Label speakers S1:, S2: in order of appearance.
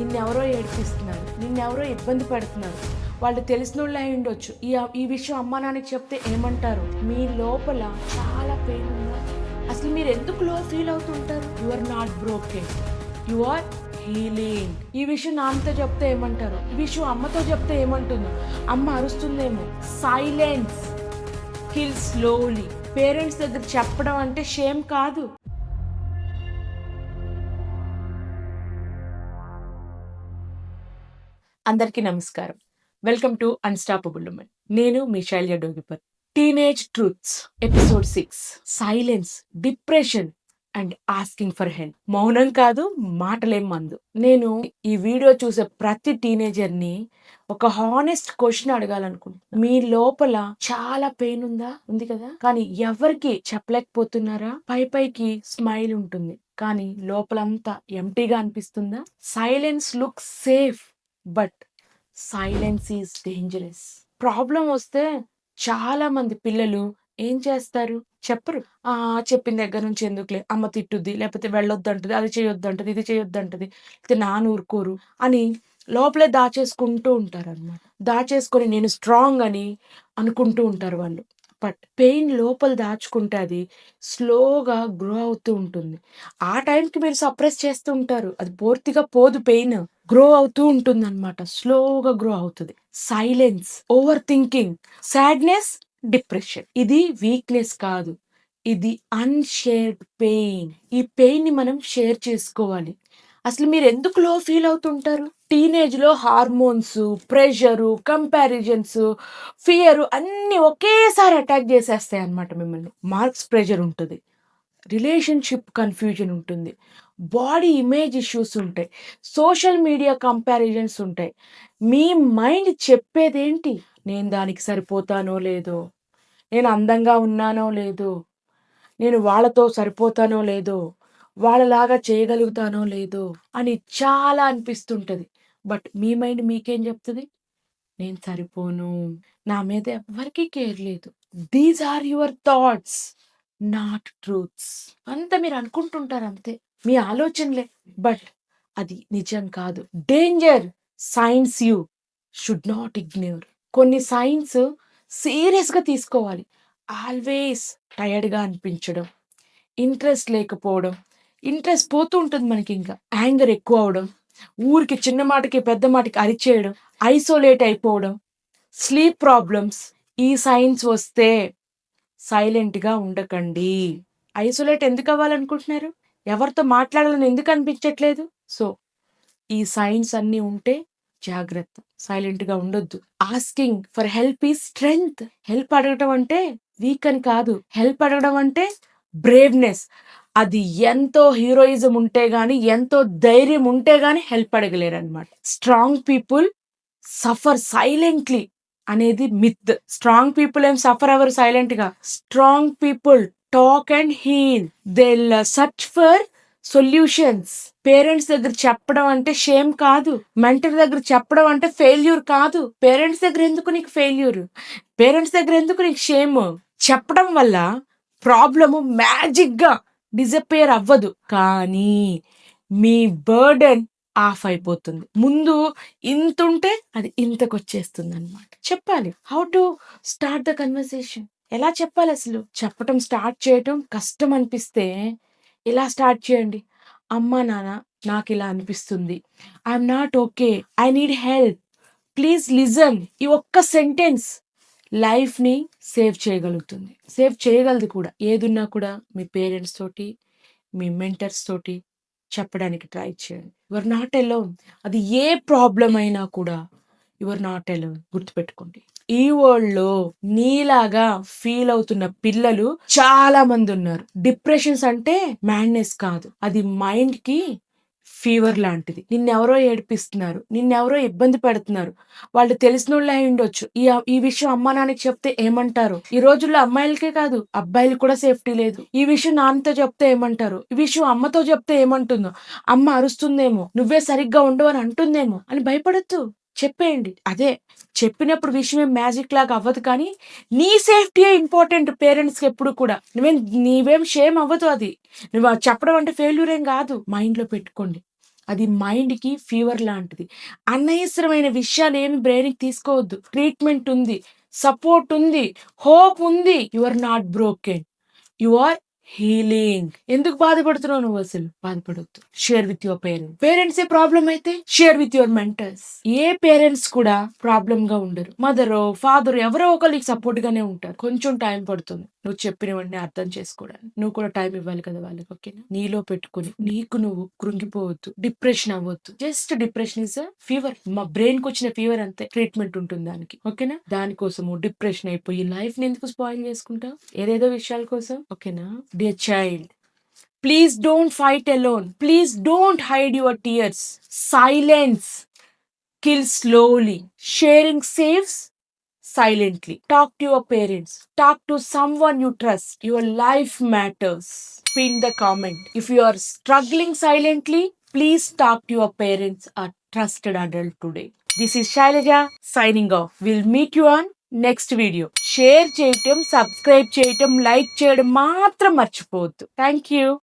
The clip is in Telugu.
S1: నిన్నెవరో ఏడిపిస్తున్నారు, నిన్నెవరో ఇబ్బంది పెడుతున్నారు, వాళ్ళు తెలిసినోళ్ళు అయి ఉండొచ్చు. ఈ విషయం అమ్మా నాన్నకి చెప్తే ఏమంటారు? మీ లోపల చాలా పెయిన్ ఉందా? అసలు మీరు ఎందుకు లో ఫీల్ అవుతుంటారు? You are not broken, you are healing. ఈ విషయం నాన్నతో చెప్తే ఏమంటారు? ఈ విషయం అమ్మతో చెప్తే ఏమంటుందో? అమ్మ అరుస్తుందేమో. Silence kill slowly. పేరెంట్స్ దగ్గర చెప్పడం అంటే షేమ్ కాదు. అందరికీ నమస్కారం. Welcome to unstoppable women. నేను మీ Shailaja Dogipar. Teenage truths episode 6. Silence, depression and asking for help. మౌనం కాదు, మాటలేం మందు. నేను ఈ వీడియో చూసే ప్రతి టీనేజర్ ని ఒక హానెస్ట్ క్వశ్చన్ అడగాలనుకుంటున్నా. మీ లోపల చాలా పెయిన్ ఉందా? ఉంది కదా, కానీ ఎవరికి చెప్పలేకపోతున్నారా? పైకి స్మైల్ ఉంటుంది, కానీ లోపలంతా ఎంటీగా అనిపిస్తుందా? Silence look safe, but silence is dangerous. Problem వస్తే చాలా మంది పిల్లలు ఏం చేస్తారు? చెప్పరు. చెప్పిన దగ్గర నుంచి ఎందుకులే, అమ్మ తిట్టుద్ది, లేకపోతే వెళ్ళొద్దంటది, అది చేయొద్దంటది, ఇది చేయొద్దంటది, లేకపోతే నాన్న ఊరుకోరు అని లోపలే దాచేసుకుంటూ ఉంటారు అనమాట. దాచేసుకొని నేను స్ట్రాంగ్ అని అనుకుంటూ ఉంటారు వాళ్ళు. బట్ పెయిన్ లోపల దాచుకుంటే అది స్లోగా గ్రో అవుతూ ఉంటుంది. ఆ టైంకి మీరు సప్రెస్ చేస్తూ ఉంటారు, అది పూర్తిగా పోదు. పెయిన్ గ్రో అవుతూ ఉంటుంది అనమాట, స్లోగా గ్రో అవుతుంది. Silence, over thinking, sadness, depression ఇది వీక్నెస్ కాదు, ఇది అన్షేర్డ్ పెయిన్. ఈ పెయిన్ ని మనం షేర్ చేసుకోవాలి. అసలు మీరు ఎందుకు లో ఫీల్ అవుతుంటారు? టీనేజ్ లో హార్మోన్స్, ప్రెషరు, కంపారిజన్స్, ఫియర్ అన్ని ఒకేసారి అటాక్ చేసేస్తాయి అన్నమాట మిమ్మల్ని. మార్క్స్ ప్రెషర్ ఉంటుంది, రిలేషన్షిప్ కన్ఫ్యూజన్ ఉంటుంది, బాడీ ఇమేజ్ ఇష్యూస్ ఉంటాయి, సోషల్ మీడియా కంపారిజన్స్ ఉంటాయి. మీ మైండ్ చెప్పేదేంటి? నేను దానికి సరిపోతానో లేదో, నేను అందంగా ఉన్నానో లేదో, నేను వాళ్ళతో సరిపోతానో లేదో, వాళ్ళలాగా చేయగలుగుతానో లేదో అని చాలా అనిపిస్తుంటది. బట్ మీ మైండ్ మీకేం చెప్తుంది? నేను సరిపోను, నా మీద ఎవ్వరికీ కేర్ లేదు. These are your thoughts, not truths. అంతా మీరు అనుకుంటుంటారు అంతే, మీ ఆలోచనలే, బట్ అది నిజం కాదు. Danger science you should not ignore. కొన్ని సైన్స్ సీరియస్గా తీసుకోవాలి. ఆల్వేస్ టైర్డ్గా అనిపించడం, ఇంట్రెస్ట్ లేకపోవడం, ఇంట్రెస్ట్ పోతూ ఉంటుంది మనకి, ఇంకా యాంగర్ ఎక్కువ అవడం, ఊరికి చిన్న మాటకి పెద్ద మాటకి అరిచేయడం, ఐసోలేట్ అయిపోవడం, స్లీప్ ప్రాబ్లమ్స్. ఈ సైన్స్ వస్తే సైలెంట్గా ఉండకండి. ఐసోలేట్ ఎందుకు అవ్వాలనుకుంటున్నారు? ఎవరితో మాట్లాడాలని ఎందుకు అనిపించట్లేదు? సో ఈ సైన్స్ అన్నీ ఉంటే జాగ్రత్త, సైలెంట్గా ఉండొద్దు. Asking for help is strength. Help అడగడం అంటే వీక్ అని కాదు, హెల్ప్ అడగడం అంటే బ్రేవ్నెస్. అది ఎంతో హీరోయిజం ఉంటే గాని, ఎంతో ధైర్యం ఉంటే గాని హెల్ప్ అడగలేరు అనమాట. స్ట్రాంగ్ పీపుల్ సఫర్ సైలెంట్లీ అనేది మిత్. స్ట్రాంగ్ పీపుల్ ఏం సఫర్ అవ్వరు సైలెంట్ గా. Strong people talk and heal, they search for solutions. Parents దగ్గర చెప్పడం అంటే షేమ్ కాదు, మెంటర్ దగ్గర చెప్పడం అంటే ఫెయిల్యూర్ కాదు. పేరెంట్స్ దగ్గర ఎందుకు నీకు ఫెయిల్యూర్? పేరెంట్స్ దగ్గర ఎందుకు నీకు షేమ్? చెప్పడం వల్ల ప్రాబ్లము మ్యాజిక్ గా డిసపియర్ అవ్వదు, కానీ మీ బర్డెన్ ఆఫ్ అయిపోతుంది. ముందు ఇంతుంటే అది ఇంతకు వచ్చేస్తుంది అనమాట. చెప్పాలి. How to start the conversation? ఎలా చెప్పాలి? అసలు చెప్పటం స్టార్ట్ చేయటం కష్టం అనిపిస్తే ఇలా స్టార్ట్ చేయండి. అమ్మా నాన్న, నాకు ఇలా అనిపిస్తుంది, I'm not okay, I need help, please listen. ఈ ఒక్క సెంటెన్స్ లైఫ్ని సేవ్ చేయగలుగుతుంది, సేవ్ చేయగలదు కూడా. ఏదున్నా కూడా మీ పేరెంట్స్ తోటి, మీ మెంటర్స్ తోటి చెప్పడానికి ట్రై చేయండి. Your not alone. అది ఏ ప్రాబ్లం అయినా కూడా యువర్ నాట్ అలోన్, గుర్తుపెట్టుకోండి. ఈ వరల్డ్ లో నీలాగా ఫీల్ అవుతున్న పిల్లలు చాలా మంది ఉన్నారు. డిప్రెషన్స్ అంటే మ్యాడ్నెస్ కాదు, అది మైండ్ కి ఫీవర్ లాంటిది. నిన్నెవరో ఏడిపిస్తున్నారు, నిన్నెవరో ఇబ్బంది పెడుతున్నారు, వాళ్ళు తెలిసినోళ్ళు అయి ఉండొచ్చు. ఈ విషయం అమ్మా నాన్నకి చెప్తే ఏమంటారు? ఈ రోజుల్లో అమ్మాయిలకే కాదు, అబ్బాయిలు కూడా సేఫ్టీ లేదు. ఈ విషయం నాన్నతో చెప్తే ఏమంటారు? ఈ విషయం అమ్మతో చెప్తే ఏమంటుందో? అమ్మ అరుస్తుందేమో, నువ్వే సరిగ్గా ఉండవు అని అంటుందేమో అని భయపడద్దు, చెప్పేయండి. అదే చెప్పినప్పుడు విషయం ఏం మ్యాజిక్ లాగా అవ్వదు, కానీ నీ సేఫ్టీయే ఇంపార్టెంట్. పేరెంట్స్కి ఎప్పుడు కూడా నీవేం షేమ్ అవ్వదు. అది నువ్వు చెప్పడం అంటే ఫెయిల్యూర్ ఏం కాదు. మైండ్లో పెట్టుకోండి, అది మైండ్‌కి ఫీవర్ లాంటిది. అనవసరమైన విషయాలు ఏమి బ్రెయిన్‌కి తీసుకోవద్దు. ట్రీట్మెంట్ ఉంది. సపోర్ట్ ఉంది. హోప్ ఉంది. You are not broken. You are healing. ఎందుకు బాధపడుతున్నావు నువ్వు అసలు? బాధపడొద్దు. Share with your parents. పేరెంట్సే ప్రాబ్లం అయితే షేర్ విత్ యువర్ మెంటర్స్. ఏ పేరెంట్స్ కూడా ప్రాబ్లం గా ఉండరు. మదరో ఫాదర్ ఎవరో ఒకరికి సపోర్ట్ గానే ఉంటారు. కొంచెం టైం పడుతుంది నువ్వు చెప్పినవన్నీ అర్థం చేసుకోవడానికి. నువ్వు కూడా టైం ఇవ్వాలి కదా వాళ్ళకి. ఓకేనా? నీలో పెట్టుకుని నీకు నువ్వు కృంగిపోవద్దు. డిప్రెషన్ అవ్వద్దు. Just depression is fever. మా బ్రెయిన్ కి వచ్చిన ఫీవర్ అంతే. ట్రీట్మెంట్ ఉంటుంది దానికి. ఓకేనా? దానికోసము డిప్రెషన్ అయిపోయి లైఫ్ ని ఎందుకు స్పాయిల్ చేసుకుంటావు ఏదేదో విషయాల కోసం? ఓకేనా? Dear child, please don't fight alone. Please don't hide your tears. Silence kills slowly. Sharing saves silently. Talk to your parents. Talk to someone you trust. Your life matters. Pin the comment. If you are struggling silently, please talk to your parents or trusted adult today. This is Shailaja signing off. We'll meet you on next video. Share చేయటం, సబ్స్క్రైబ్ చేయటం, లైక్ చేయడం మాత్రం మర్చిపోవద్దు. Thank you.